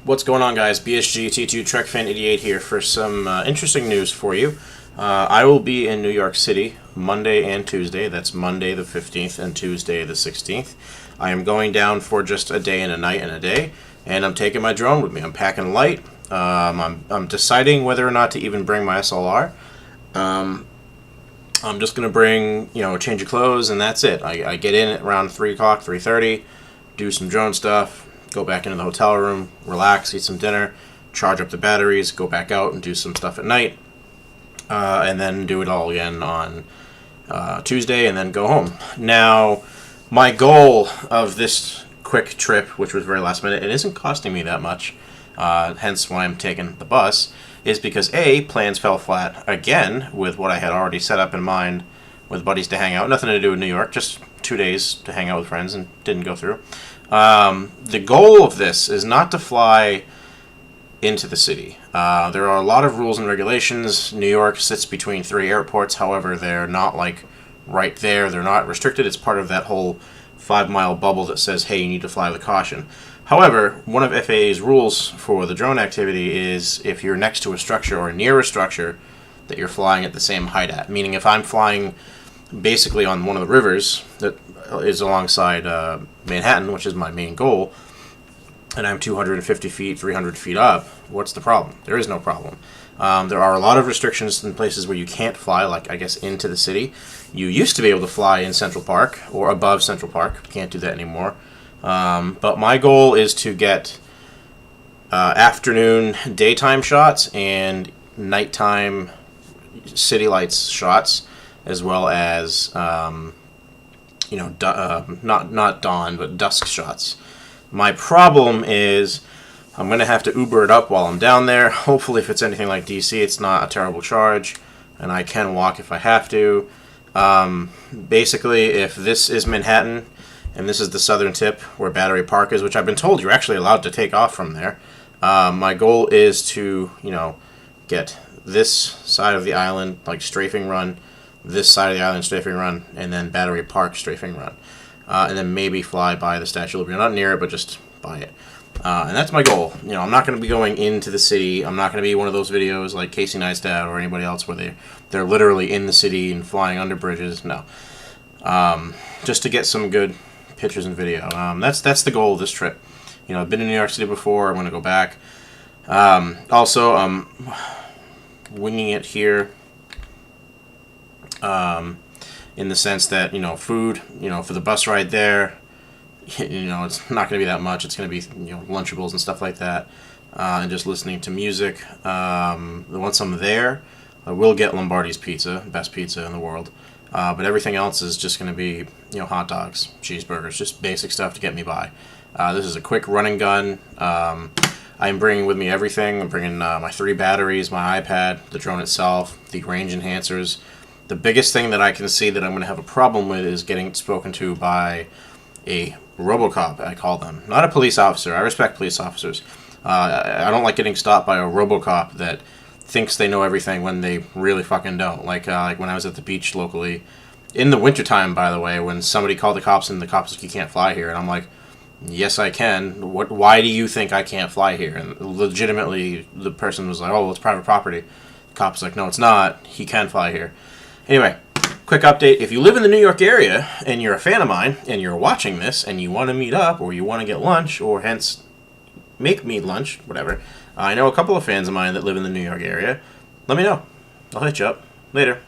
What's going on, guys? BSG T2 TrekFan88 here for some interesting news for you. I will be in New York City Monday and Tuesday. That's Monday the 15th and Tuesday the 16th. I am going down for just a day and a night and a day, and I'm taking my drone with me. I'm packing light. I'm deciding whether or not to even bring my SLR. I'm just going to bring, a change of clothes, and that's it. I get in at around 3 o'clock, 3:30, do some drone stuff, go back into the hotel room, relax, eat some dinner, charge up the batteries, go back out and do some stuff at night, and then do it all again on Tuesday, and then go home. Now, my goal of this quick trip, which was very last minute, it isn't costing me that much, hence why I'm taking the bus, is because A, plans fell flat again with what I had already set up in mind with buddies to hang out. Nothing to do with New York, just 2 days to hang out with friends, and didn't go through. The goal of this is not to fly into the city. There are a lot of rules and regulations. New York sits between 3 airports, however, they're not like right there. They're not restricted. It's part of that whole 5-mile bubble that says, hey, you need to fly with caution. However, one of FAA's rules for the drone activity is if you're next to a structure or near a structure that you're flying at the same height at. Meaning if I'm flying basically on one of the rivers that is alongside Manhattan, which is my main goal, and I'm 250 feet, 300 feet up, what's the problem? There is no problem. There are a lot of restrictions in places where you can't fly, like, I guess, into the city. You used to be able to fly in Central Park or above Central Park. Can't do that anymore. But my goal is to get afternoon daytime shots and nighttime city lights shots, as well as not dawn but dusk shots. My problem is I'm going to have to Uber it up while I'm down there. Hopefully, if it's anything like DC, it's not a terrible charge, and I can walk if I have to. Basically, if this is Manhattan, and this is the southern tip where Battery Park is, which I've been told you're actually allowed to take off from there, my goal is to, get this side of the island, like strafing run, this side of the island strafing run, and then Battery Park strafing run. And then maybe fly by the Statue of Liberty. Not near it, but just by it. And that's my goal. I'm not going to be going into the city. I'm not going to be one of those videos like Casey Neistat or anybody else where they're literally in the city and flying under bridges. No. Just to get some good pictures and video. That's the goal of this trip. I've been in New York City before. I'm going to go back. Also, I'm winging it here. In the sense that, food, for the bus ride there, it's not going to be that much. It's going to be, Lunchables and stuff like that. And just listening to music. Once I'm there, I will get Lombardi's pizza, best pizza in the world. But everything else is just going to be, hot dogs, cheeseburgers, just basic stuff to get me by. This is a quick run and gun. I'm bringing with me everything. I'm bringing my 3 batteries, my iPad, the drone itself, the range enhancers. The biggest thing that I can see that I'm going to have a problem with is getting spoken to by a RoboCop, I call them. Not a police officer. I respect police officers. I don't like getting stopped by a RoboCop that thinks they know everything when they really fucking don't. Like when I was at the beach locally, in the wintertime, by the way, when somebody called the cops and the cops like, you can't fly here. And I'm like, yes, I can. Why do you think I can't fly here? And legitimately, the person was like, oh, well, it's private property. The cop's like, no, it's not. He can fly here. Anyway, quick update. If you live in the New York area and you're a fan of mine and you're watching this and you want to meet up or you want to get lunch or hence make me lunch, whatever, I know a couple of fans of mine that live in the New York area. Let me know. I'll hit you up. Later.